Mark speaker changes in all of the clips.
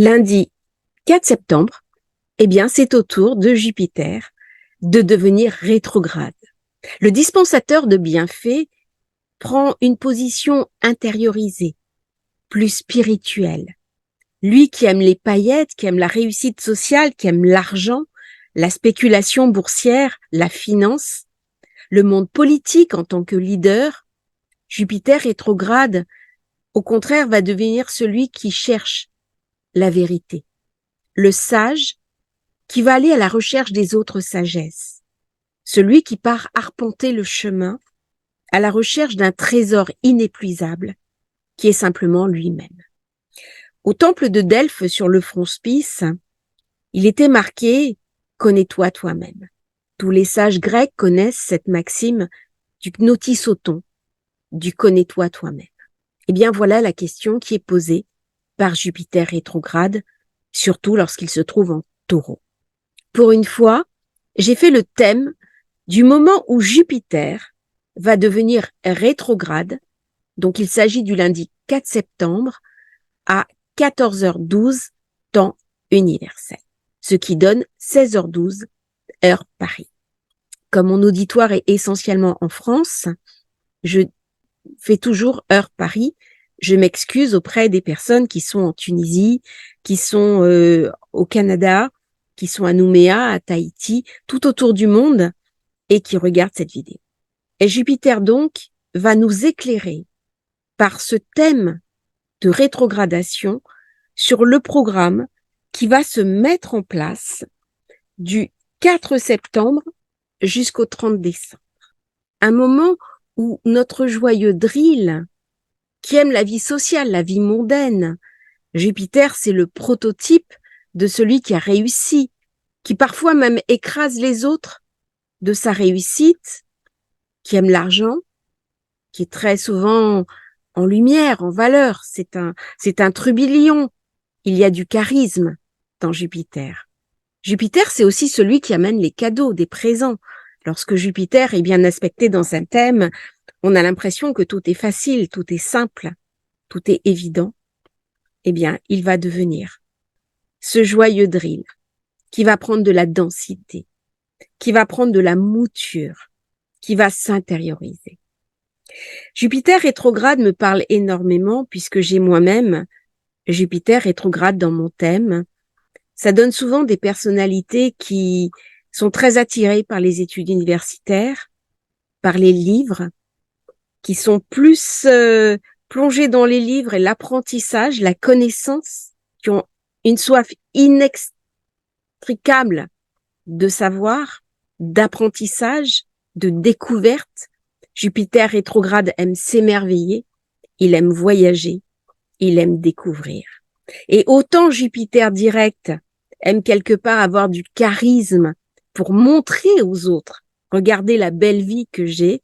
Speaker 1: Lundi 4 septembre, c'est au tour de Jupiter de devenir rétrograde. Le dispensateur de bienfaits prend une position intériorisée, plus spirituelle. Lui qui aime les paillettes, qui aime la réussite sociale, qui aime l'argent, la spéculation boursière, la finance, le monde politique en tant que leader, Jupiter rétrograde, au contraire, va devenir celui qui cherche la vérité. Le sage qui va aller à la recherche des autres sagesses. Celui qui part arpenter le chemin à la recherche d'un trésor inépuisable qui est simplement lui-même. Au temple de Delphes, sur le frontispice, il était marqué « Connais-toi toi-même ». Tous les sages grecs connaissent cette maxime du gnotissoton, du « Connais-toi toi-même ». Voilà la question qui est posée par Jupiter rétrograde, surtout lorsqu'il se trouve en Taureau. Pour une fois, j'ai fait le thème du moment où Jupiter va devenir rétrograde. Donc, il s'agit du lundi 4 septembre à 14h12 temps universel, ce qui donne 16h12 heure Paris. Comme mon auditoire est essentiellement en France, je fais toujours heure Paris. Je m'excuse auprès des personnes qui sont en Tunisie, qui sont au Canada, qui sont à Nouméa, à Tahiti, tout autour du monde et qui regardent cette vidéo. Et Jupiter donc va nous éclairer par ce thème de rétrogradation sur le programme qui va se mettre en place du 4 septembre jusqu'au 30 décembre. Un moment où notre joyeux drill, qui aime la vie sociale, la vie mondaine, Jupiter, c'est le prototype de celui qui a réussi, qui parfois même écrase les autres de sa réussite, qui aime l'argent, qui est très souvent en lumière, en valeur. C'est un trublion. Il y a du charisme dans Jupiter. Jupiter, c'est aussi celui qui amène les cadeaux, des présents. Lorsque Jupiter est bien aspecté dans un thème, on a l'impression que tout est facile, tout est simple, tout est évident. Il va devenir ce joyeux drill qui va prendre de la densité, qui va prendre de la mouture, qui va s'intérioriser. Jupiter rétrograde me parle énormément puisque j'ai moi-même Jupiter rétrograde dans mon thème. Ça donne souvent des personnalités qui sont très attirées par les études universitaires, par les livres, qui sont plus plongées dans les livres et l'apprentissage, la connaissance, qui ont une soif inextricable de savoir, d'apprentissage, de découverte. Jupiter rétrograde aime s'émerveiller, il aime voyager, il aime découvrir. Et autant Jupiter direct aime quelque part avoir du charisme pour montrer aux autres, regardez la belle vie que j'ai,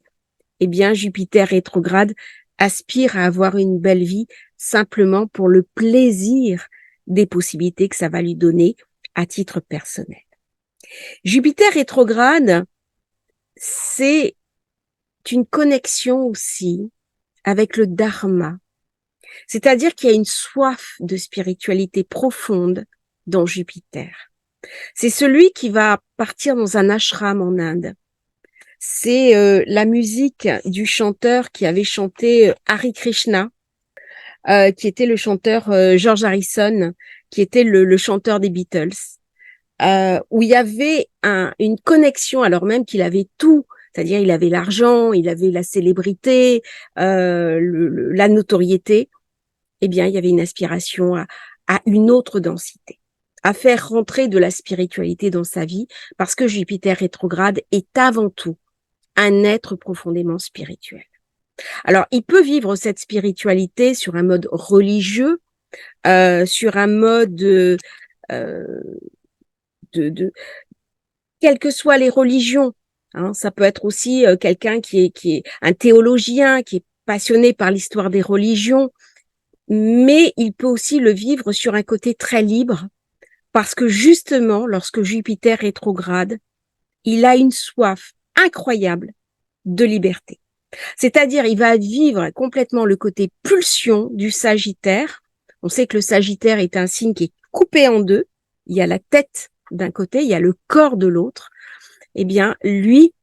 Speaker 1: Jupiter rétrograde aspire à avoir une belle vie simplement pour le plaisir des possibilités que ça va lui donner à titre personnel. Jupiter rétrograde, c'est une connexion aussi avec le dharma. C'est-à-dire qu'il y a une soif de spiritualité profonde dans Jupiter. C'est celui qui va partir dans un ashram en Inde. C'est la musique du chanteur qui avait chanté Hare Krishna, qui était le chanteur George Harrison, qui était le chanteur des Beatles, où il y avait une connexion, alors même qu'il avait tout, c'est-à-dire il avait l'argent, il avait la célébrité, la notoriété, il y avait une aspiration à une autre densité, à faire rentrer de la spiritualité dans sa vie, parce que Jupiter rétrograde est avant tout un être profondément spirituel. Alors, il peut vivre cette spiritualité sur un mode religieux, sur un mode de quelles que soient les religions. Ça peut être aussi quelqu'un qui est un théologien, qui est passionné par l'histoire des religions, mais il peut aussi le vivre sur un côté très libre, parce que justement, lorsque Jupiter rétrograde, il a une soif incroyable de liberté. C'est-à-dire, il va vivre complètement le côté pulsion du Sagittaire. On sait que le Sagittaire est un signe qui est coupé en deux. Il y a la tête d'un côté, il y a le corps de l'autre. Eh bien, lui,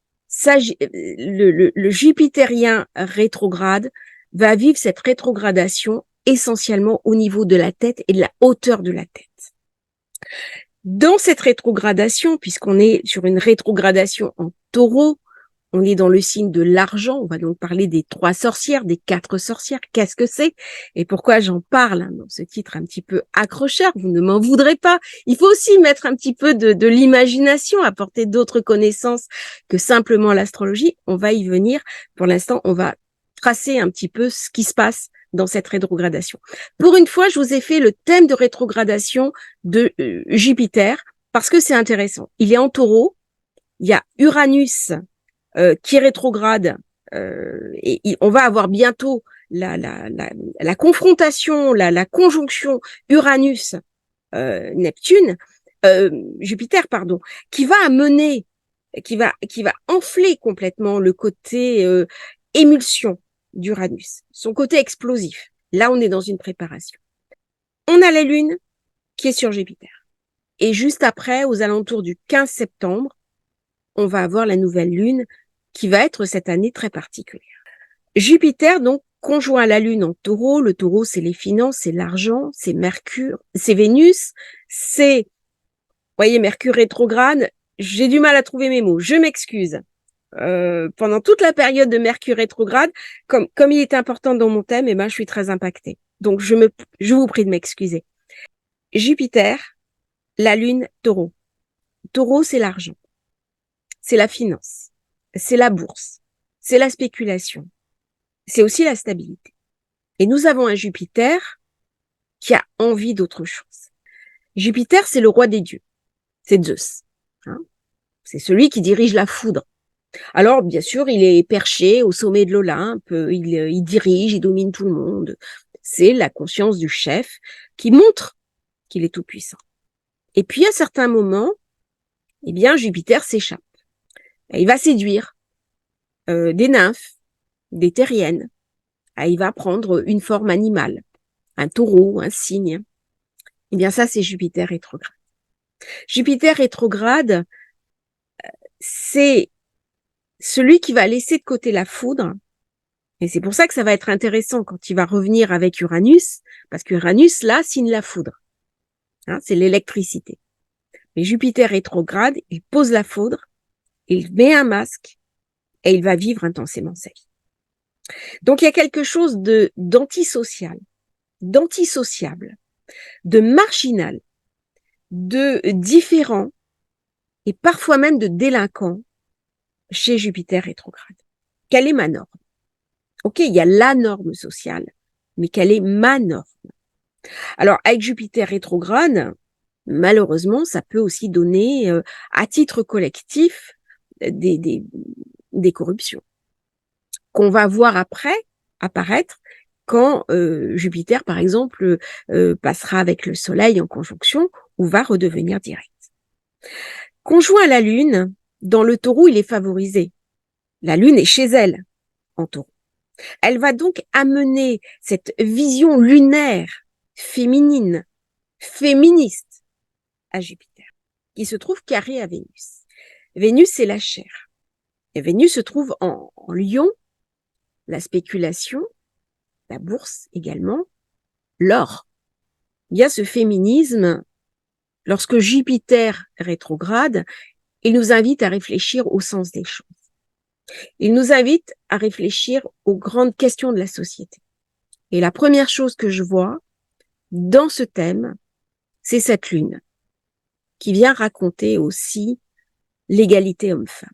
Speaker 1: le jupitérien rétrograde va vivre cette rétrogradation essentiellement au niveau de la tête et de la hauteur de la tête. Dans cette rétrogradation, puisqu'on est sur une rétrogradation en taureau, on est dans le signe de l'argent, on va donc parler des 3 sorcières, des 4 sorcières, qu'est-ce que c'est et pourquoi j'en parle dans ce titre un petit peu accrocheur, vous ne m'en voudrez pas. Il faut aussi mettre un petit peu de l'imagination, apporter d'autres connaissances que simplement l'astrologie. On va y venir. Pour l'instant, on va tracer un petit peu ce qui se passe dans cette rétrogradation. Pour une fois, je vous ai fait le thème de rétrogradation de Jupiter parce que c'est intéressant. Il est en taureau, il y a Uranus qui rétrograde et on va avoir bientôt la confrontation, la conjonction Uranus Neptune Jupiter pardon, qui va amener, qui va enfler complètement le côté émulsion d'Uranus, son côté explosif. Là, on est dans une préparation. On a la Lune qui est sur Jupiter. Et juste après, aux alentours du 15 septembre, on va avoir la nouvelle Lune qui va être cette année très particulière. Jupiter, donc, conjoint à la Lune en taureau. Le taureau, c'est les finances, c'est l'argent, c'est Mercure, c'est Vénus, c'est, voyez, Mercure rétrograde. J'ai du mal à trouver mes mots, je m'excuse. Pendant toute la période de Mercure rétrograde, comme il est important dans mon thème, eh ben, je suis très impactée. Donc, je vous prie de m'excuser. Jupiter, la Lune, taureau. Taureau, c'est l'argent, c'est la finance, c'est la bourse, c'est la spéculation, c'est aussi la stabilité. Et nous avons un Jupiter qui a envie d'autre chose. Jupiter, c'est le roi des dieux, c'est Zeus. Hein, c'est celui qui dirige la foudre. Alors, bien sûr, il est perché au sommet de l'Olympe, il dirige, il domine tout le monde. C'est la conscience du chef qui montre qu'il est tout puissant. Et puis, à certains moments, eh bien, Jupiter s'échappe. Et il va séduire des nymphes, des terriennes. Et il va prendre une forme animale, un taureau, un cygne. Eh bien, ça, c'est Jupiter rétrograde. Jupiter rétrograde, c'est celui qui va laisser de côté la foudre. Et c'est pour ça que ça va être intéressant quand il va revenir avec Uranus, parce qu'Uranus, là, signe la foudre. Hein, c'est l'électricité. Mais Jupiter rétrograde, il pose la foudre, il met un masque et il va vivre intensément sa vie. Donc, il y a quelque chose d'antisocial, d'antisociable, de marginal, de différent et parfois même de délinquant chez Jupiter rétrograde. Quelle est ma norme? Ok, il y a la norme sociale, mais quelle est ma norme? Alors, avec Jupiter rétrograde, malheureusement, ça peut aussi donner, à titre collectif, des corruptions qu'on va voir après apparaître quand Jupiter, par exemple, passera avec le Soleil en conjonction ou va redevenir direct. Conjoint à la Lune, dans le taureau, il est favorisé. La Lune est chez elle, en taureau. Elle va donc amener cette vision lunaire, féminine, féministe à Jupiter, qui se trouve carré à Vénus. Vénus, c'est la chair. Et Vénus se trouve en Lion, la spéculation, la bourse également, l'or. Il y a ce féminisme, lorsque Jupiter rétrograde, il nous invite à réfléchir au sens des choses. Il nous invite à réfléchir aux grandes questions de la société. Et la première chose que je vois dans ce thème, c'est cette lune qui vient raconter aussi l'égalité homme-femme.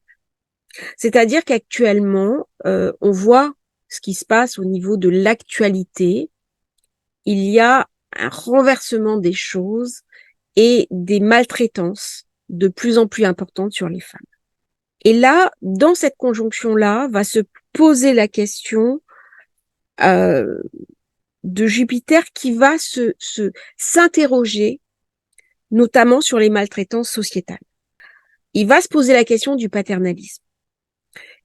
Speaker 1: C'est-à-dire qu'actuellement, on voit ce qui se passe au niveau de l'actualité. Il y a un renversement des choses et des maltraitances de plus en plus importantes sur les femmes. Et là, dans cette conjonction-là, va se poser la question de Jupiter qui va s'interroger notamment sur les maltraitances sociétales. Il va se poser la question du paternalisme.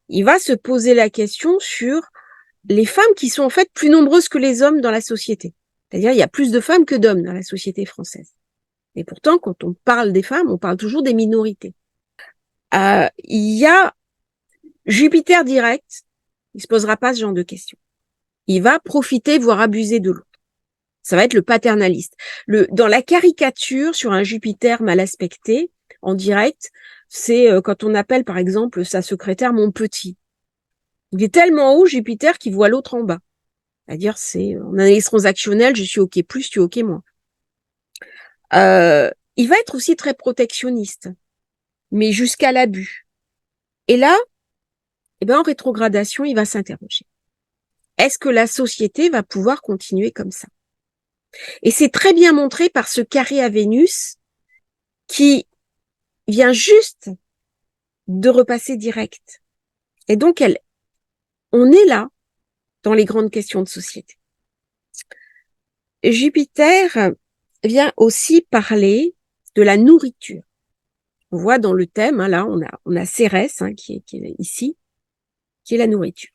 Speaker 1: Il va se poser la question sur les femmes qui sont en fait plus nombreuses que les hommes dans la société. C'est-à-dire, il y a plus de femmes que d'hommes dans la société française. Et pourtant, quand on parle des femmes, on parle toujours des minorités. Il y a Jupiter direct, il se posera pas ce genre de questions. Il va profiter, voire abuser de l'autre. Ça va être le paternaliste. Dans la caricature sur un Jupiter mal aspecté, en direct, c'est quand on appelle, par exemple, sa secrétaire mon petit. Il est tellement haut, Jupiter, qu'il voit l'autre en bas. C'est-à-dire, en analyse transactionnelle, je suis OK plus, tu es OK moins. Il va être aussi très protectionniste, mais jusqu'à l'abus. Et là, en rétrogradation, il va s'interroger. Est-ce que la société va pouvoir continuer comme ça? Et c'est très bien montré par ce carré à Vénus qui vient juste de repasser direct. Et donc, on est là dans les grandes questions de société. Jupiter vient aussi parler de la nourriture. On voit dans le thème, là, on a Cérès qui est ici, qui est la nourriture.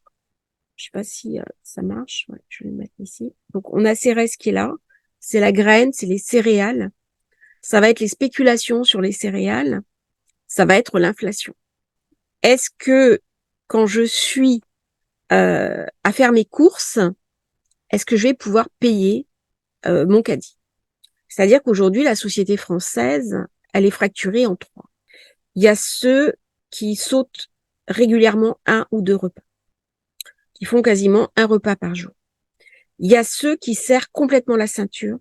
Speaker 1: Je sais pas si ça marche. Ouais, je vais le mettre ici. Donc, on a Cérès qui est là. C'est la graine, c'est les céréales. Ça va être les spéculations sur les céréales. Ça va être l'inflation. Est-ce que quand je suis à faire mes courses, est-ce que je vais pouvoir payer mon caddie? C'est-à-dire qu'aujourd'hui, la société française, elle est fracturée en trois. Il y a ceux qui sautent régulièrement 1 ou 2 repas, qui font quasiment 1 repas par jour. Il y a ceux qui serrent complètement la ceinture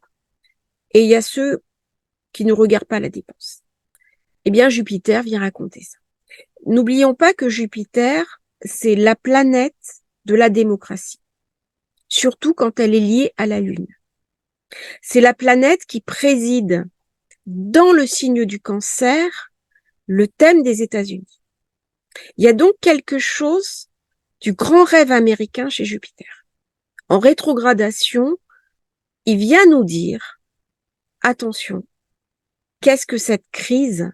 Speaker 1: et il y a ceux qui ne regardent pas la dépense. Eh bien, Jupiter vient raconter ça. N'oublions pas que Jupiter, c'est la planète de la démocratie, surtout quand elle est liée à la Lune. C'est la planète qui préside dans le signe du Cancer le thème des États-Unis. Il y a donc quelque chose du grand rêve américain chez Jupiter. En rétrogradation, il vient nous dire, attention, qu'est-ce que cette crise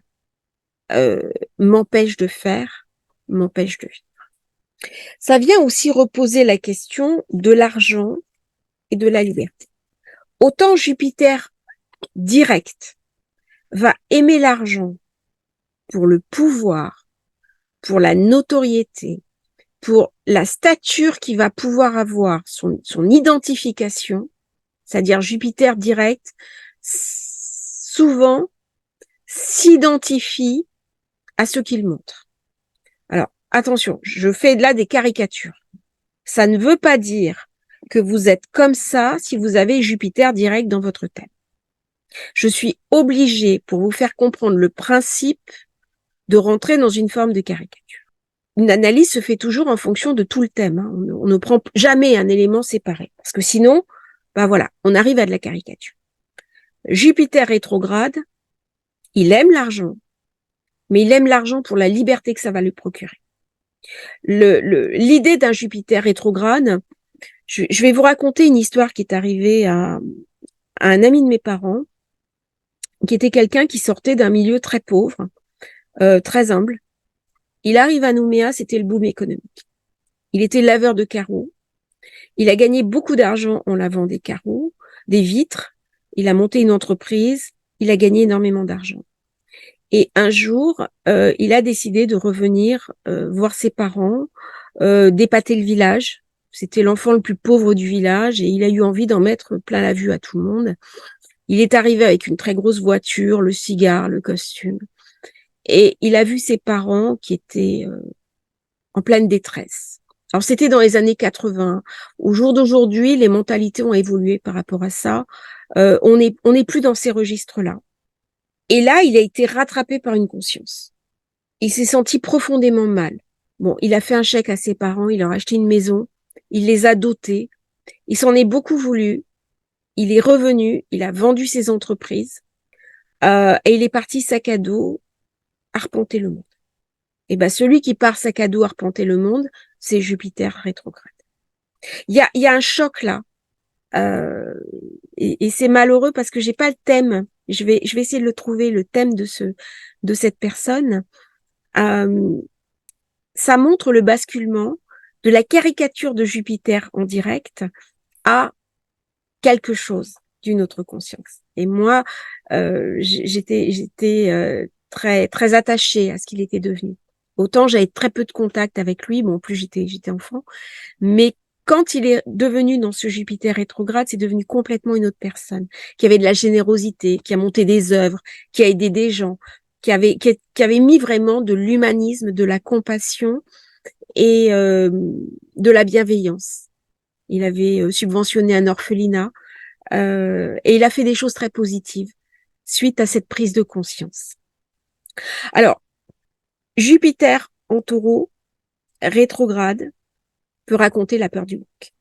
Speaker 1: m'empêche de faire, m'empêche de vivre. Ça vient aussi reposer la question de l'argent et de la liberté. Autant Jupiter direct va aimer l'argent pour le pouvoir, pour la notoriété, pour la stature qu'il va pouvoir avoir, son identification, c'est-à-dire Jupiter direct, souvent s'identifie à ce qu'il montre. Alors, attention, je fais là des caricatures. Ça ne veut pas dire que vous êtes comme ça si vous avez Jupiter direct dans votre thème. Je suis obligée, pour vous faire comprendre le principe, de rentrer dans une forme de caricature. Une analyse se fait toujours en fonction de tout le thème. On ne prend jamais un élément séparé. Parce que sinon, voilà, on arrive à de la caricature. Jupiter rétrograde, il aime l'argent, mais il aime l'argent pour la liberté que ça va lui procurer. L'idée d'un Jupiter rétrograde, je vais vous raconter une histoire qui est arrivée à un ami de mes parents, qui était quelqu'un qui sortait d'un milieu très pauvre, très humble. Il arrive à Nouméa, c'était le boom économique. Il était laveur de carreaux. Il a gagné beaucoup d'argent en lavant des carreaux, des vitres. Il a monté une entreprise. Il a gagné énormément d'argent. Et un jour, il a décidé de revenir voir ses parents, d'épater le village. C'était l'enfant le plus pauvre du village et il a eu envie d'en mettre plein la vue à tout le monde. Il est arrivé avec une très grosse voiture, le cigare, le costume. Et il a vu ses parents qui étaient en pleine détresse. Alors, c'était dans les années 80. Au jour d'aujourd'hui, les mentalités ont évolué par rapport à ça. On n'est plus dans ces registres-là. Et là, il a été rattrapé par une conscience. Il s'est senti profondément mal. Bon, il a fait un chèque à ses parents, il leur a acheté une maison, il les a dotés. Il s'en est beaucoup voulu. Il est revenu, il a vendu ses entreprises et il est parti sac à dos arpenter le monde. Et celui qui part sac à dos arpenter le monde, c'est Jupiter rétrograde. Il y a un choc là, et c'est malheureux parce que j'ai pas le thème. Je vais essayer de le trouver, le thème de cette personne. Ça montre le basculement de la caricature de Jupiter en direct à quelque chose d'une autre conscience. Et moi, j'étais très très attachée à ce qu'il était devenu. Autant j'avais très peu de contact avec lui, bon, plus j'étais enfant, mais quand il est devenu dans ce Jupiter rétrograde, c'est devenu complètement une autre personne, qui avait de la générosité, qui a monté des œuvres, qui a aidé des gens, qui avait mis vraiment de l'humanisme, de la compassion et de la bienveillance. Il avait subventionné un orphelinat et il a fait des choses très positives suite à cette prise de conscience. Alors, Jupiter en taureau, rétrograde, peut raconter la peur du manque.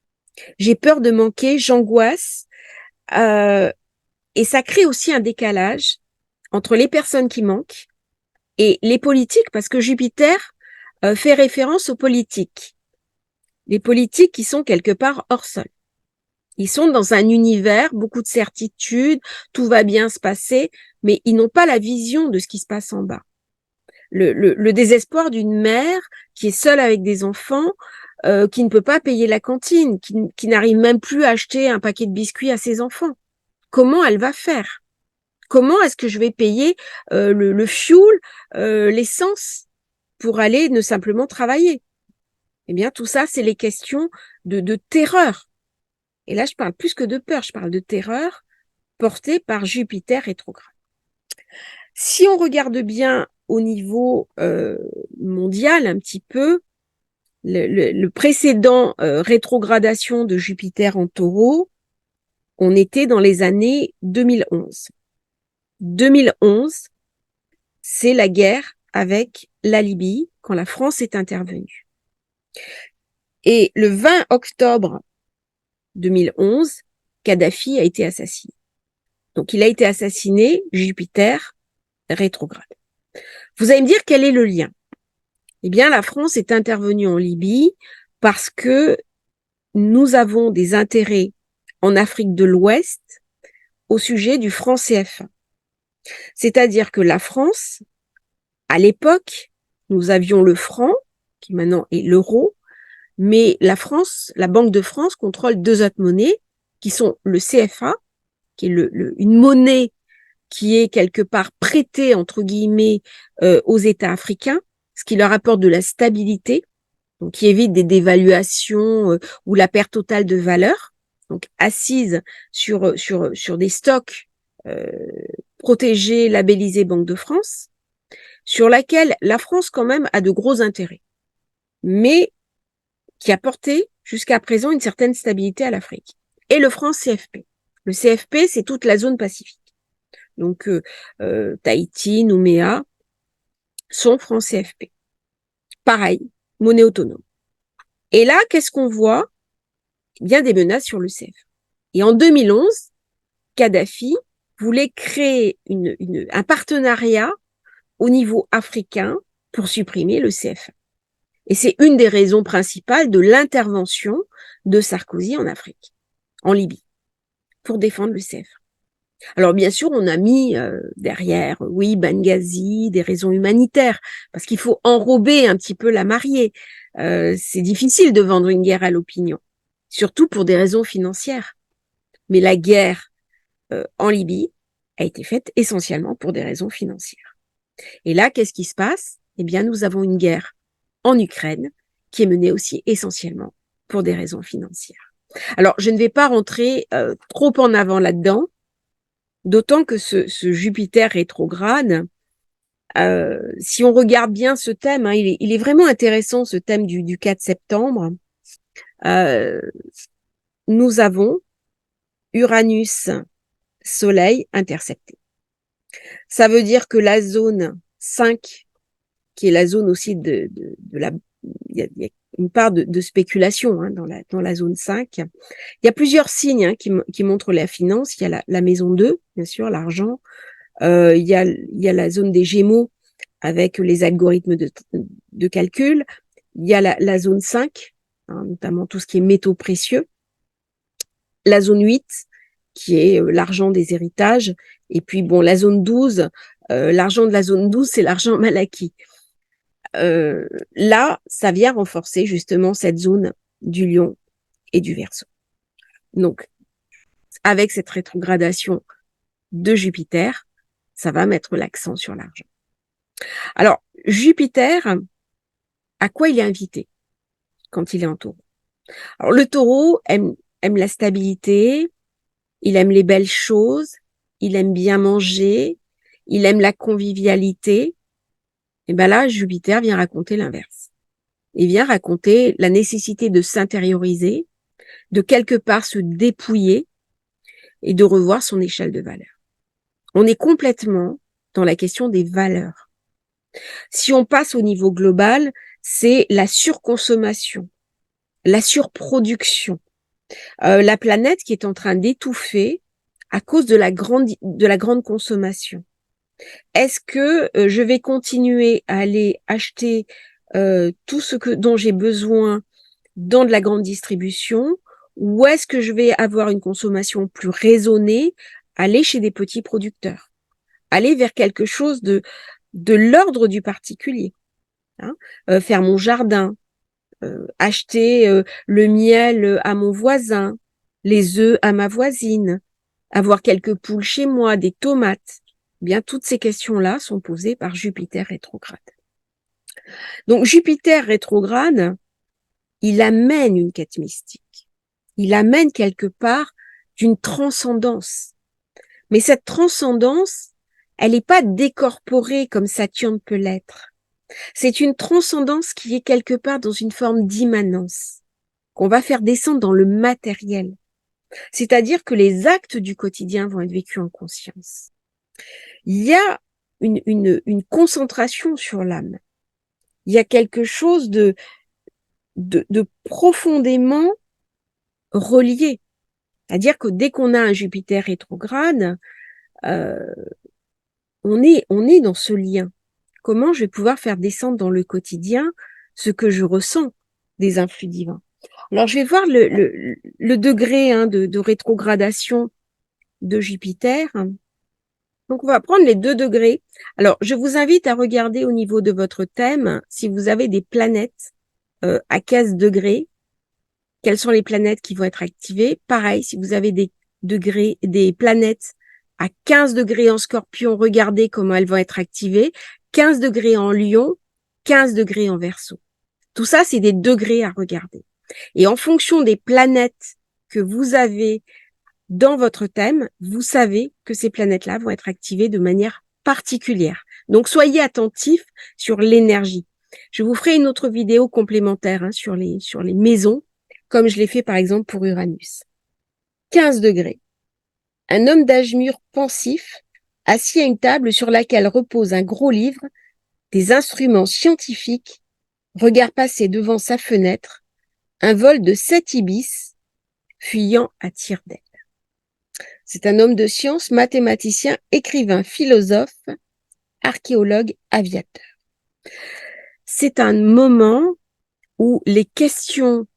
Speaker 1: J'ai peur de manquer, j'angoisse, et ça crée aussi un décalage entre les personnes qui manquent et les politiques, parce que Jupiter fait référence aux politiques. Les politiques qui sont quelque part hors sol. Ils sont dans un univers, beaucoup de certitudes, tout va bien se passer, mais ils n'ont pas la vision de ce qui se passe en bas. Le désespoir d'une mère qui est seule avec des enfants, qui ne peut pas payer la cantine, qui n'arrive même plus à acheter un paquet de biscuits à ses enfants. Comment elle va faire? Comment est-ce que je vais payer le fuel, l'essence pour aller ne simplement travailler? Eh bien, tout ça, c'est les questions de terreur. Et là, je parle plus que de peur, je parle de terreur portée par Jupiter rétrograde. Si on regarde bien au niveau mondial un petit peu, le précédent rétrogradation de Jupiter en taureau, on était dans les années 2011. 2011, c'est la guerre avec la Libye, quand la France est intervenue. Et le 20 octobre 2011, Kadhafi a été assassiné. Donc, il a été assassiné, Jupiter rétrograde. Vous allez me dire quel est le lien? Eh bien, la France est intervenue en Libye parce que nous avons des intérêts en Afrique de l'Ouest au sujet du franc CFA. C'est-à-dire que la France, à l'époque, nous avions le franc, qui maintenant est l'euro, mais la France, la Banque de France contrôle deux autres monnaies, qui sont le CFA, qui est une monnaie qui est quelque part prêtée, entre guillemets, aux États africains, ce qui leur apporte de la stabilité, donc qui évite des dévaluations ou la perte totale de valeur, donc assise sur des stocks protégés, labellisés Banque de France, sur laquelle la France quand même a de gros intérêts, mais qui a porté jusqu'à présent une certaine stabilité à l'Afrique. Et le franc CFP. Le CFP, c'est toute la zone Pacifique. Donc Tahiti, Nouméa, sont franc CFP. Pareil, monnaie autonome. Et là, qu'est-ce qu'on voit? Il y a des menaces sur le CFA. Et en 2011, Kadhafi voulait créer un partenariat au niveau africain pour supprimer le CFA. Et c'est une des raisons principales de l'intervention de Sarkozy en Afrique, en Libye, pour défendre le CFA. Alors bien sûr, on a mis derrière, oui, Benghazi, des raisons humanitaires, parce qu'il faut enrober un petit peu la mariée. C'est difficile de vendre une guerre à l'opinion, surtout pour des raisons financières. Mais la guerre en Libye a été faite essentiellement pour des raisons financières. Et là, qu'est-ce qui se passe? Eh bien, nous avons une guerre en Ukraine qui est menée aussi essentiellement pour des raisons financières. Alors, je ne vais pas rentrer trop en avant là-dedans, d'autant que ce Jupiter rétrograde, si on regarde bien ce thème, hein, il est vraiment intéressant, ce thème du 4 septembre. Nous avons Uranus, Soleil intercepté. Ça veut dire que la zone 5, qui est la zone aussi de la... Il y a une part de spéculation hein, dans la zone 5. Il y a plusieurs signes hein, qui montrent la finance. Il y a la maison 2, bien sûr, l'argent. Il y a la zone des Gémeaux avec les algorithmes de calcul. Il y a la zone 5, hein, notamment tout ce qui est métaux précieux. La zone 8, qui est l'argent des héritages. Et puis, bon, la zone 12, l'argent de la zone 12, c'est l'argent mal acquis. Là, ça vient renforcer justement cette zone du Lion et du Verseau. Donc, avec cette rétrogradation de Jupiter, ça va mettre l'accent sur l'argent. Alors, Jupiter, à quoi il est invité quand il est en taureau? Alors, le taureau aime la stabilité, il aime les belles choses, il aime bien manger, il aime la convivialité. Et ben là, Jupiter vient raconter l'inverse. Il vient raconter la nécessité de s'intérioriser, de quelque part se dépouiller et de revoir son échelle de valeur. On est complètement dans la question des valeurs. Si on passe au niveau global, c'est la surconsommation, la surproduction, la planète qui est en train d'étouffer à cause de la grande consommation. Est-ce que je vais continuer à aller acheter tout ce dont j'ai besoin dans de la grande distribution, ou est-ce que je vais avoir une consommation plus raisonnée, aller chez des petits producteurs, aller vers quelque chose de l'ordre du particulier, hein, faire mon jardin, acheter le miel à mon voisin, les œufs à ma voisine, avoir quelques poules chez moi, des tomates. Eh bien, toutes ces questions-là sont posées par Jupiter rétrograde. Donc, Jupiter rétrograde, il amène une quête mystique. Il amène quelque part d'une transcendance. Mais cette transcendance, elle n'est pas décorporée comme Saturne peut l'être. C'est une transcendance qui est quelque part dans une forme d'immanence, qu'on va faire descendre dans le matériel. C'est-à-dire que les actes du quotidien vont être vécus en conscience. Il y a une concentration sur l'âme. Il y a quelque chose de profondément relié. C'est-à-dire que dès qu'on a un Jupiter rétrograde, on est dans ce lien. Comment je vais pouvoir faire descendre dans le quotidien ce que je ressens des influx divins? Alors, je vais voir le degré de rétrogradation de Jupiter. Donc, on va prendre les 2 degrés. Alors, je vous invite à regarder au niveau de votre thème si vous avez des planètes à 15 degrés. Quelles sont les planètes qui vont être activées? Pareil, si vous avez des planètes à 15 degrés en Scorpion, regardez comment elles vont être activées. 15 degrés en Lion, 15 degrés en Verseau. Tout ça, c'est des degrés à regarder. Et en fonction des planètes que vous avez dans votre thème, vous savez que ces planètes-là vont être activées de manière particulière. Donc, soyez attentifs sur l'énergie. Je vous ferai une autre vidéo complémentaire sur les maisons, comme je l'ai fait par exemple pour Uranus. 15 degrés. Un homme d'âge mûr pensif, assis à une table sur laquelle repose un gros livre, des instruments scientifiques, regarde passer devant sa fenêtre un vol de 7 ibis fuyant à tire-d'aile. C'est un homme de science, mathématicien, écrivain, philosophe, archéologue, aviateur. C'est un moment où les questions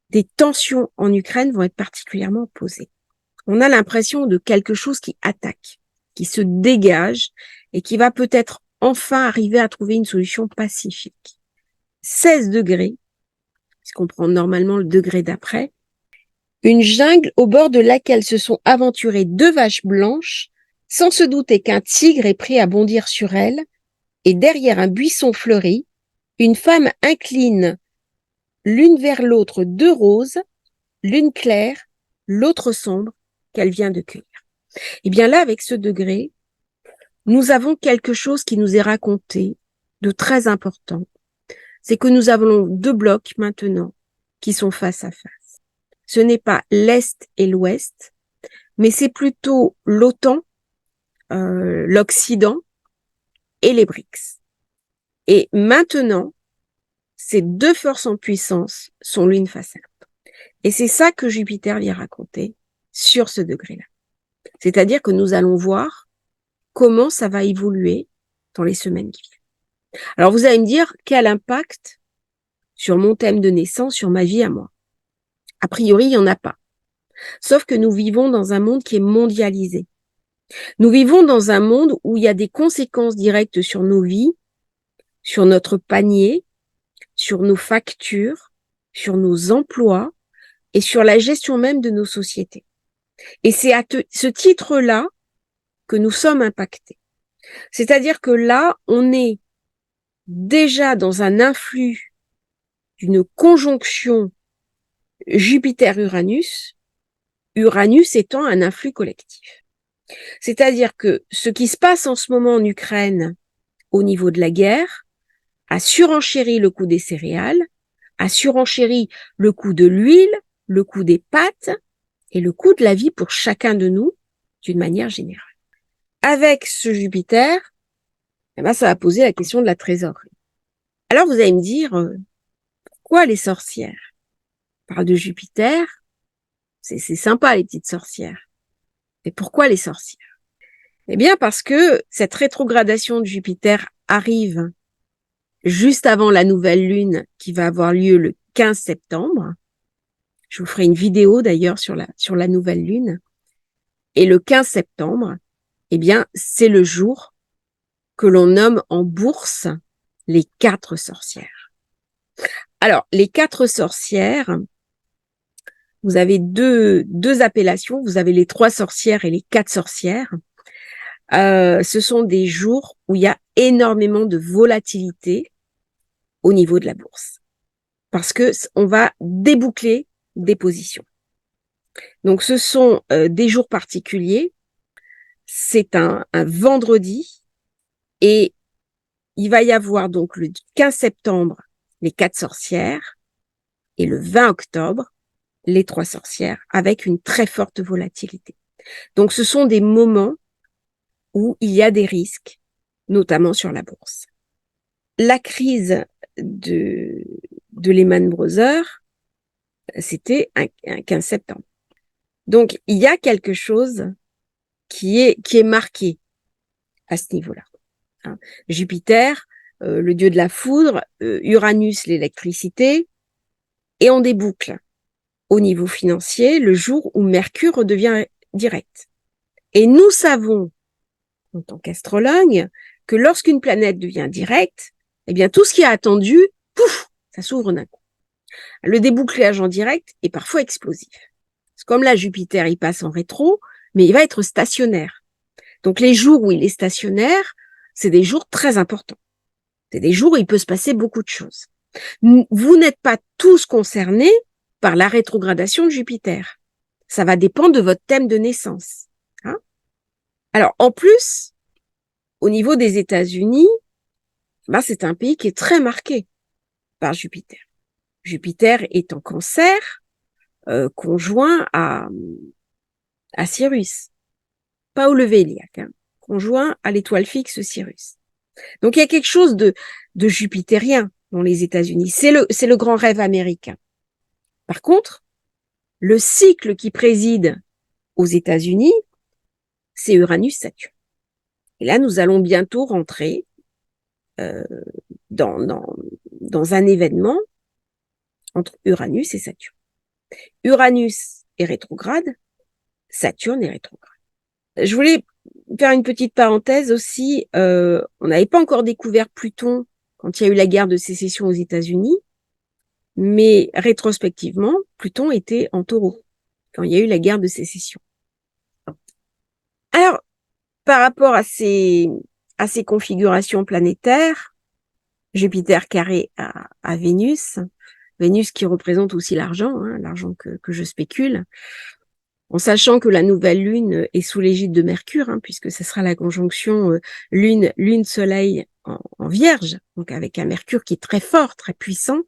Speaker 1: des tensions en Ukraine vont être particulièrement posées. On a l'impression de quelque chose qui attaque, qui se dégage et qui va peut-être enfin arriver à trouver une solution pacifique. 16 degrés, puisqu'on prend normalement le degré d'après, une jungle au bord de laquelle se sont aventurées 2 vaches blanches, sans se douter qu'un tigre est prêt à bondir sur elles, et derrière un buisson fleuri, une femme incline l'une vers l'autre 2 roses, l'une claire, l'autre sombre, qu'elle vient de cueillir. Et bien là, avec ce degré, nous avons quelque chose qui nous est raconté de très important. C'est que nous avons 2 blocs maintenant qui sont face à face. Ce n'est pas l'Est et l'Ouest, mais c'est plutôt l'OTAN, l'Occident et les BRICS. Et maintenant, ces 2 forces en puissance sont l'une face à l'autre. Et c'est ça que Jupiter vient raconter sur ce degré-là. C'est-à-dire que nous allons voir comment ça va évoluer dans les semaines qui viennent. Alors vous allez me dire, quel impact sur mon thème de naissance, sur ma vie à moi? A priori, il n'y en a pas. Sauf que nous vivons dans un monde qui est mondialisé. Nous vivons dans un monde où il y a des conséquences directes sur nos vies, sur notre panier, sur nos factures, sur nos emplois et sur la gestion même de nos sociétés. Et c'est à ce titre-là que nous sommes impactés. C'est-à-dire que là, on est déjà dans un influx d'une conjonction Jupiter-Uranus, Uranus étant un influx collectif. C'est-à-dire que ce qui se passe en ce moment en Ukraine au niveau de la guerre a surenchéri le coût des céréales, a surenchéri le coût de l'huile, le coût des pâtes et le coût de la vie pour chacun de nous d'une manière générale. Avec ce Jupiter, eh ben, ça va poser la question de la trésorerie. Alors vous allez me dire, pourquoi les sorcières? On parle de Jupiter, c'est sympa les petites sorcières. Et pourquoi les sorcières? Eh bien parce que cette rétrogradation de Jupiter arrive juste avant la nouvelle lune qui va avoir lieu le 15 septembre. Je vous ferai une vidéo d'ailleurs sur la nouvelle lune. Et le 15 septembre, eh bien, c'est le jour que l'on nomme en bourse les 4 sorcières. Alors, les 4 sorcières, vous avez deux appellations. Vous avez les 3 sorcières et les 4 sorcières. Ce sont des jours où il y a énormément de volatilité au niveau de la bourse. Parce que on va déboucler des positions. Donc, ce sont des jours particuliers. C'est un vendredi et il va y avoir donc le 15 septembre les 4 sorcières et le 20 octobre les 3 sorcières avec une très forte volatilité. Donc, ce sont des moments où il y a des risques, notamment sur la bourse. La crise de Lehman Brothers, c'était un 15 septembre. Donc, il y a quelque chose qui est marqué à ce niveau-là. Jupiter, le dieu de la foudre, Uranus, l'électricité, et on déboucle au niveau financier le jour où Mercure redevient direct. Et nous savons, en tant qu'astrologue, que lorsqu'une planète devient directe, eh bien tout ce qui est attendu, pouf, ça s'ouvre d'un coup. Le débouclage en direct est parfois explosif. C'est comme là, Jupiter, il passe en rétro, mais il va être stationnaire. Donc les jours où il est stationnaire, c'est des jours très importants. C'est des jours où il peut se passer beaucoup de choses. Vous n'êtes pas tous concernés par la rétrogradation de Jupiter. Ça va dépendre de votre thème de naissance. Hein? Alors, en plus, au niveau des États-Unis, ben, c'est un pays qui est très marqué par Jupiter. Jupiter est en Cancer, conjoint à Sirius, pas au levé iliaque, hein, conjoint à l'étoile fixe Sirius. Donc, il y a quelque chose de jupitérien dans les États-Unis. C'est le grand rêve américain. Par contre, le cycle qui préside aux États-Unis, c'est Uranus-Saturne. Et là, nous allons bientôt rentrer dans un événement entre Uranus et Saturne. Uranus est rétrograde, Saturne est rétrograde. Je voulais faire une petite parenthèse aussi. On n'avait pas encore découvert Pluton quand il y a eu la guerre de sécession aux États-Unis, mais rétrospectivement, Pluton était en Taureau quand il y a eu la guerre de sécession. Alors, par rapport à ces configurations planétaires, Jupiter carré à Vénus, Vénus qui représente aussi l'argent, hein, l'argent que je spécule, en sachant que la nouvelle lune est sous l'égide de Mercure, hein, puisque ce sera la conjonction lune-soleil en Vierge, donc avec un Mercure qui est très fort, très puissant,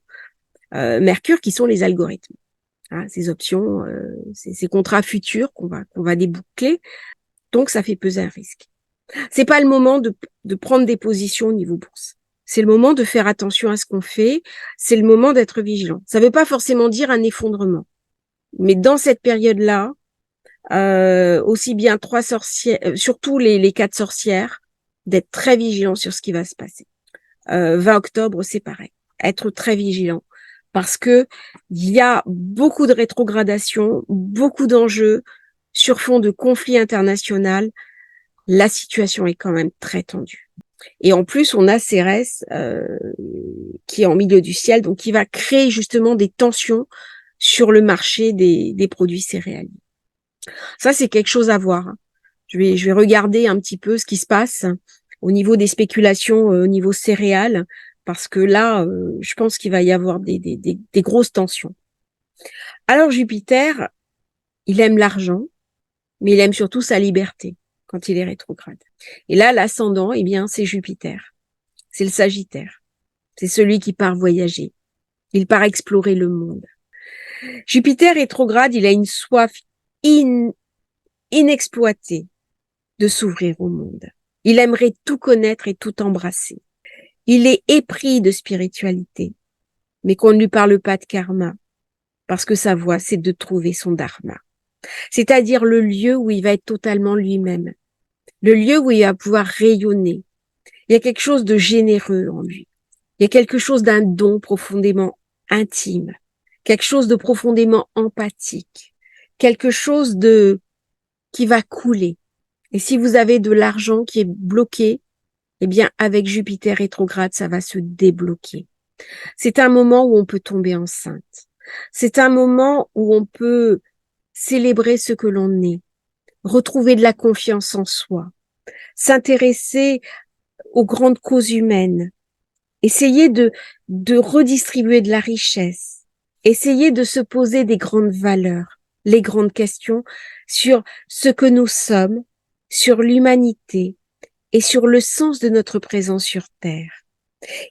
Speaker 1: Mercure qui sont les algorithmes, hein, ces options, ces contrats futurs qu'on va déboucler, donc ça fait peser un risque. C'est pas le moment de prendre des positions au niveau bourse. C'est le moment de faire attention à ce qu'on fait. C'est le moment d'être vigilant. Ça veut pas forcément dire un effondrement. Mais dans cette période-là, aussi bien 3 sorcières, surtout les 4 sorcières, d'être très vigilant sur ce qui va se passer. 20 octobre, c'est pareil. Être très vigilant. Parce que il y a beaucoup de rétrogradation, beaucoup d'enjeux sur fond de conflit international. La situation est quand même très tendue. Et en plus, on a Cérès qui est en milieu du ciel, donc qui va créer justement des tensions sur le marché des produits céréaliers. Ça, c'est quelque chose à voir, hein. Je vais regarder un petit peu ce qui se passe au niveau des spéculations, au niveau céréales, parce que là, je pense qu'il va y avoir des grosses tensions. Alors Jupiter, il aime l'argent, mais il aime surtout sa liberté quand il est rétrograde. Et là, l'ascendant, eh bien, c'est Jupiter, c'est le Sagittaire, c'est celui qui part voyager, il part explorer le monde. Jupiter rétrograde, il a une soif inexploitée de s'ouvrir au monde. Il aimerait tout connaître et tout embrasser. Il est épris de spiritualité, mais qu'on ne lui parle pas de karma, parce que sa voie, c'est de trouver son dharma. C'est-à-dire le lieu où il va être totalement lui-même, le lieu où il va pouvoir rayonner. Il y a quelque chose de généreux en lui. Il y a quelque chose d'un don profondément intime, quelque chose de profondément empathique, quelque chose de qui va couler. Et si vous avez de l'argent qui est bloqué, eh bien, avec Jupiter rétrograde, ça va se débloquer. C'est un moment où on peut tomber enceinte. C'est un moment où on peut célébrer ce que l'on est, retrouver de la confiance en soi, s'intéresser aux grandes causes humaines, essayer de redistribuer de la richesse, essayer de se poser des grandes valeurs, les grandes questions sur ce que nous sommes, sur l'humanité et sur le sens de notre présence sur Terre.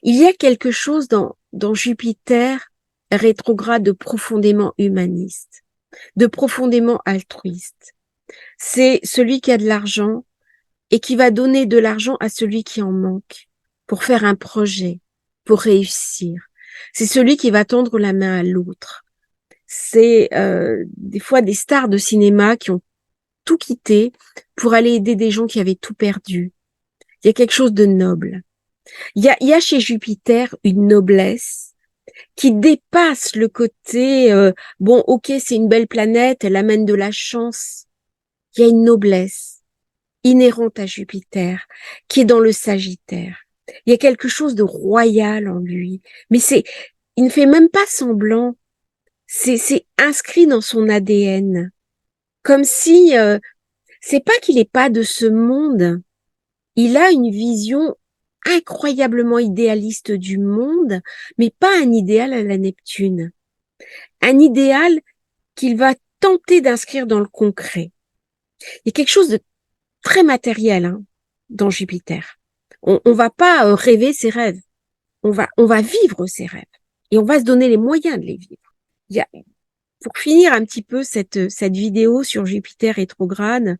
Speaker 1: Il y a quelque chose dans Jupiter rétrograde de profondément humaniste, de profondément altruiste. C'est celui qui a de l'argent et qui va donner de l'argent à celui qui en manque pour faire un projet, pour réussir. C'est celui qui va tendre la main à l'autre. C'est des fois des stars de cinéma qui ont tout quitté pour aller aider des gens qui avaient tout perdu. Il y a quelque chose de noble. Il y a chez Jupiter une noblesse qui dépasse le côté bon, ok, c'est une belle planète, elle amène de la chance. Il y a une noblesse inhérente à Jupiter qui est dans le Sagittaire. Il y a quelque chose de royal en lui, mais il ne fait même pas semblant. C'est inscrit dans son ADN, comme si c'est pas qu'il est pas de ce monde. Il a une vision incroyablement idéaliste du monde, mais pas un idéal à la Neptune. Un idéal qu'il va tenter d'inscrire dans le concret. Il y a quelque chose de très matériel dans Jupiter. On va pas rêver ses rêves. On va vivre ses rêves. Et on va se donner les moyens de les vivre. Pour finir un petit peu cette vidéo sur Jupiter rétrograde,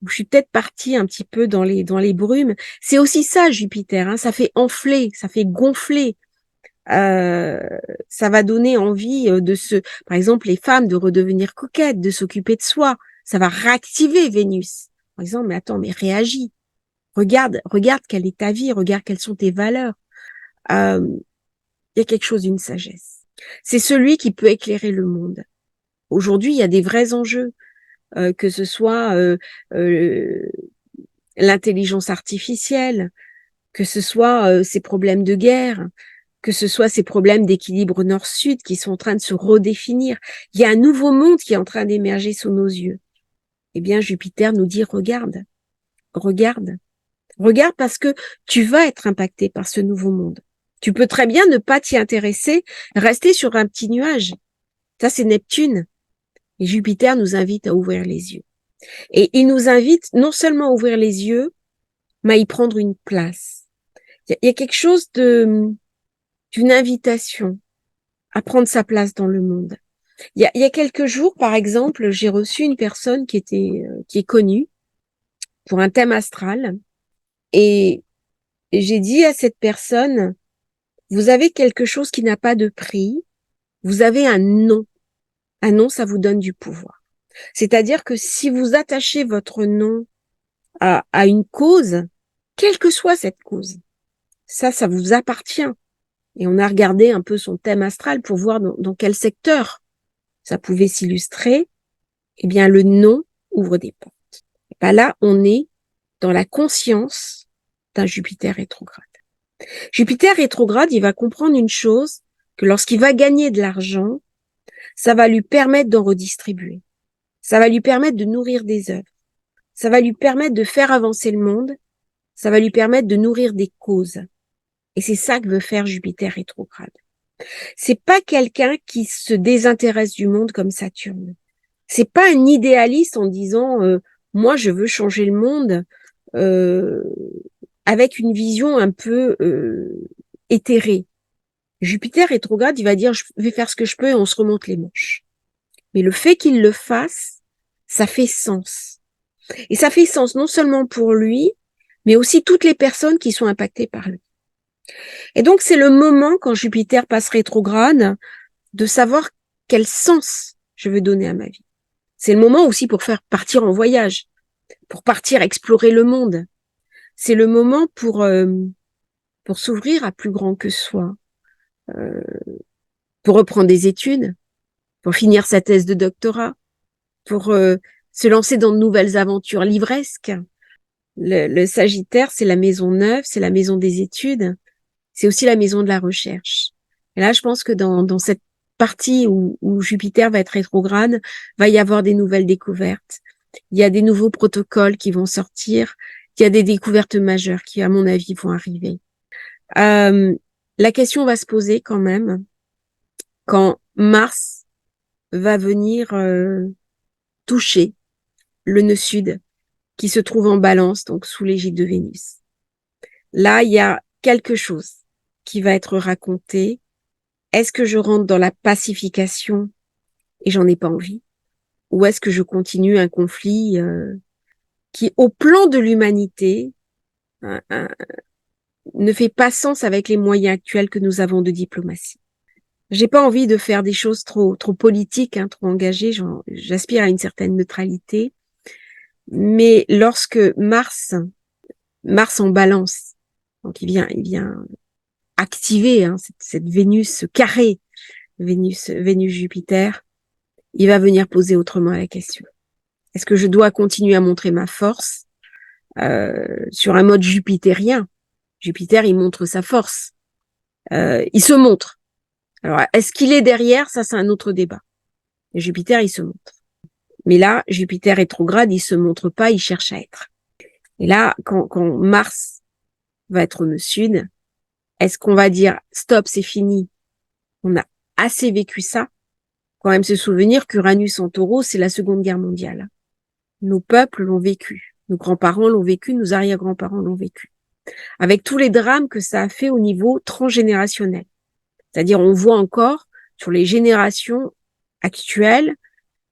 Speaker 1: où je suis peut-être partie un petit peu dans les brumes. C'est aussi ça, Jupiter, ça fait enfler, ça fait gonfler. Ça va donner envie par exemple, les femmes de redevenir coquettes, de s'occuper de soi. Ça va réactiver Vénus. Par exemple, mais attends, mais réagis. Regarde quelle est ta vie, regarde quelles sont tes valeurs. Il y a quelque chose d'une sagesse. C'est celui qui peut éclairer le monde. Aujourd'hui, il y a des vrais enjeux, que ce soit l'intelligence artificielle, que ce soit ces problèmes de guerre, que ce soit ces problèmes d'équilibre nord-sud qui sont en train de se redéfinir. Il y a un nouveau monde qui est en train d'émerger sous nos yeux. Eh bien, Jupiter nous dit, regarde, regarde, regarde parce que tu vas être impacté par ce nouveau monde. Tu peux très bien ne pas t'y intéresser, rester sur un petit nuage. Ça, c'est Neptune. Et Jupiter nous invite à ouvrir les yeux. Et il nous invite non seulement à ouvrir les yeux, mais à y prendre une place. Il y a quelque chose d'une invitation à prendre sa place dans le monde. Il y a quelques jours, par exemple, j'ai reçu une personne qui est connue pour un thème astral, et j'ai dit à cette personne, vous avez quelque chose qui n'a pas de prix, vous avez un nom. Un nom, ça vous donne du pouvoir. C'est-à-dire que si vous attachez votre nom à une cause, quelle que soit cette cause, ça vous appartient. Et on a regardé un peu son thème astral pour voir dans quel secteur ça pouvait s'illustrer. Eh bien, le nom ouvre des portes. Et bien là, on est dans la conscience d'un Jupiter rétrograde. Jupiter rétrograde, il va comprendre une chose, que lorsqu'il va gagner de l'argent, ça va lui permettre d'en redistribuer. Ça va lui permettre de nourrir des œuvres. Ça va lui permettre de faire avancer le monde. Ça va lui permettre de nourrir des causes. Et c'est ça que veut faire Jupiter rétrograde. C'est pas quelqu'un qui se désintéresse du monde comme Saturne. C'est pas un idéaliste en disant moi je veux changer le monde euh, avec une vision un peu éthérée. Jupiter rétrograde, il va dire je vais faire ce que je peux et on se remonte les manches. Mais le fait qu'il le fasse, ça fait sens. Et ça fait sens non seulement pour lui, mais aussi toutes les personnes qui sont impactées par lui. Et donc c'est le moment quand Jupiter passe rétrograde de savoir quel sens je veux donner à ma vie. C'est le moment aussi pour faire partir en voyage, pour partir explorer le monde. C'est le moment pour s'ouvrir à plus grand que soi, euh, pour reprendre des études, pour finir sa thèse de doctorat, pour se lancer dans de nouvelles aventures livresques. Le Sagittaire, c'est la maison neuve, c'est la maison des études, c'est aussi la maison de la recherche. Et là, je pense que dans cette partie où Jupiter va être rétrograde, va y avoir des nouvelles découvertes. Il y a des nouveaux protocoles qui vont sortir. Il y a des découvertes majeures qui, à mon avis, vont arriver. La question va se poser quand même quand Mars va venir toucher le nœud sud qui se trouve en Balance, donc sous l'égide de Vénus. Là, il y a quelque chose qui va être raconté. Est-ce que je rentre dans la pacification et j'en ai pas envie? Ou est-ce que je continue un conflit qui, au plan de l'humanité, ne fait pas sens avec les moyens actuels que nous avons de diplomatie? J'ai pas envie de faire des choses trop politiques, trop engagées. J'aspire à une certaine neutralité. Mais lorsque Mars en Balance, donc il vient activer cette Vénus, ce carré Vénus-Jupiter, il va venir poser autrement la question. Est-ce que je dois continuer à montrer ma force sur un mode jupitérien? Jupiter, il montre sa force. Il se montre. Alors, est-ce qu'il est derrière? Ça, c'est un autre débat. Et Jupiter, il se montre. Mais là, Jupiter rétrograde, il se montre pas, il cherche à être. Et là, quand Mars va être au nœud sud, est-ce qu'on va dire stop, c'est fini, on a assez vécu ça? Quand même se souvenir qu'Uranus en Taureau, c'est la Seconde Guerre mondiale. Nos peuples l'ont vécu, nos grands-parents l'ont vécu, nos arrière-grands-parents l'ont vécu. Avec tous les drames que ça a fait au niveau transgénérationnel. C'est-à-dire, on voit encore sur les générations actuelles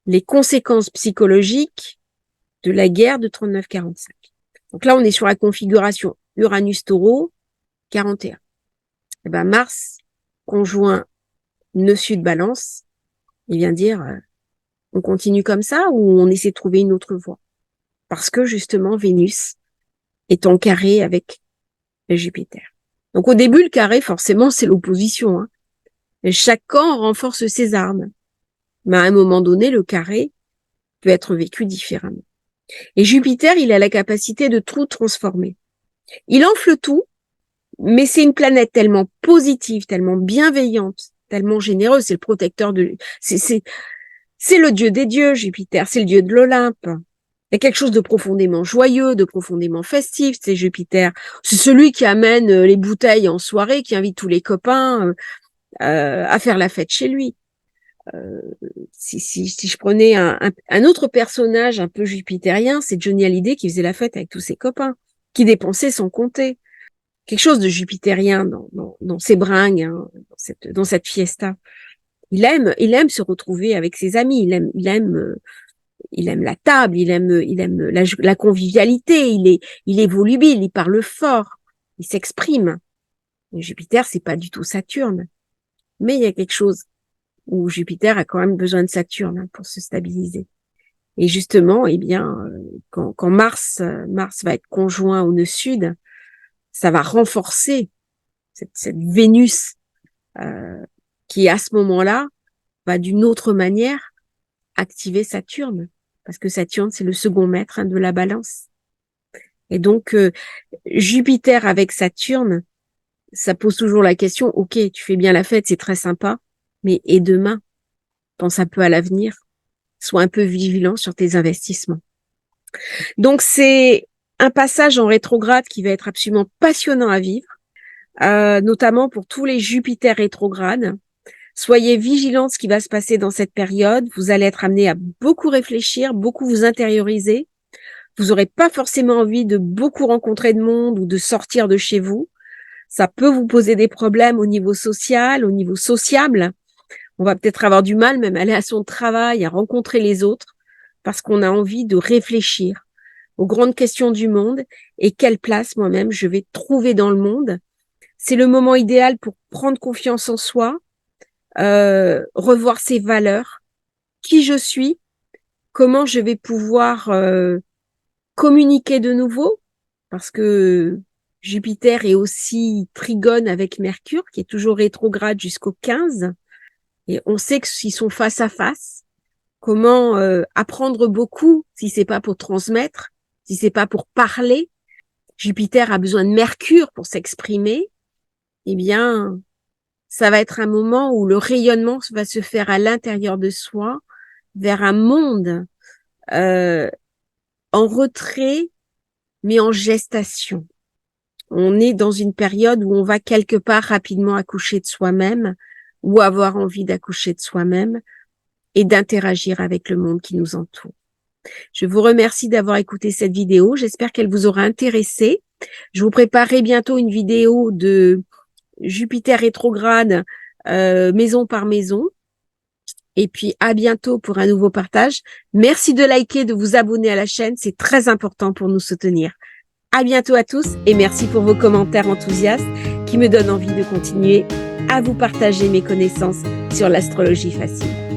Speaker 1: les conséquences psychologiques de la guerre de 39-45. Donc là, on est sur la configuration Uranus-Taureau 41. Et ben Mars conjoint nœud sud Balance, il vient dire on continue comme ça ou on essaie de trouver une autre voie. Parce que justement Vénus est en carré avec Jupiter. Donc au début le carré forcément c'est l'opposition. Et chaque camp renforce ses armes. Mais à un moment donné le carré peut être vécu différemment. Et Jupiter il a la capacité de tout transformer. Il enfle tout, mais c'est une planète tellement positive, tellement bienveillante, tellement généreuse. C'est le protecteur c'est le dieu des dieux, Jupiter. C'est le dieu de l'Olympe. Il y a quelque chose de profondément joyeux, de profondément festif, c'est Jupiter. C'est celui qui amène les bouteilles en soirée, qui invite tous les copains à faire la fête chez lui. Si je prenais un autre personnage un peu jupitérien, c'est Johnny Hallyday qui faisait la fête avec tous ses copains, qui dépensait sans compter. Quelque chose de jupitérien dans ses bringues, dans cette fiesta. Il aime se retrouver avec ses amis, il aime la table, il aime la convivialité, il est volubile, il parle fort, il s'exprime. Et Jupiter, c'est pas du tout Saturne. Mais il y a quelque chose où Jupiter a quand même besoin de Saturne pour se stabiliser. Et justement, eh bien, quand Mars va être conjoint au nœud sud, ça va renforcer cette Vénus qui, à ce moment-là, va d'une autre manière activer Saturne. Parce que Saturne, c'est le second maître de la balance. Et donc, Jupiter avec Saturne, ça pose toujours la question, ok, tu fais bien la fête, c'est très sympa, mais et demain? Pense un peu à l'avenir. Sois un peu vigilant sur tes investissements. Donc, c'est un passage en rétrograde qui va être absolument passionnant à vivre, notamment pour tous les Jupiter rétrogrades. Soyez vigilants de ce qui va se passer dans cette période. Vous allez être amené à beaucoup réfléchir, beaucoup vous intérioriser. Vous n'aurez pas forcément envie de beaucoup rencontrer de monde ou de sortir de chez vous. Ça peut vous poser des problèmes au niveau social, au niveau sociable. On va peut-être avoir du mal même à aller à son travail, à rencontrer les autres, parce qu'on a envie de réfléchir aux grandes questions du monde et quelle place moi-même je vais trouver dans le monde. C'est le moment idéal pour prendre confiance en soi, revoir ses valeurs, qui je suis, comment je vais pouvoir communiquer de nouveau, parce que Jupiter est aussi trigone avec Mercure, qui est toujours rétrograde jusqu'au 15, et on sait que s'ils sont face à face, comment apprendre beaucoup si c'est pas pour transmettre, si c'est pas pour parler. Jupiter a besoin de Mercure pour s'exprimer. Eh bien, ça va être un moment où le rayonnement va se faire à l'intérieur de soi, vers un monde en retrait, mais en gestation. On est dans une période où on va quelque part rapidement accoucher de soi-même ou avoir envie d'accoucher de soi-même et d'interagir avec le monde qui nous entoure. Je vous remercie d'avoir écouté cette vidéo. J'espère qu'elle vous aura intéressé. Je vous préparerai bientôt une vidéo de Jupiter rétrograde maison par maison. Et puis, à bientôt pour un nouveau partage. Merci de liker, de vous abonner à la chaîne. C'est très important pour nous soutenir. À bientôt à tous et merci pour vos commentaires enthousiastes qui me donnent envie de continuer à vous partager mes connaissances sur l'astrologie facile.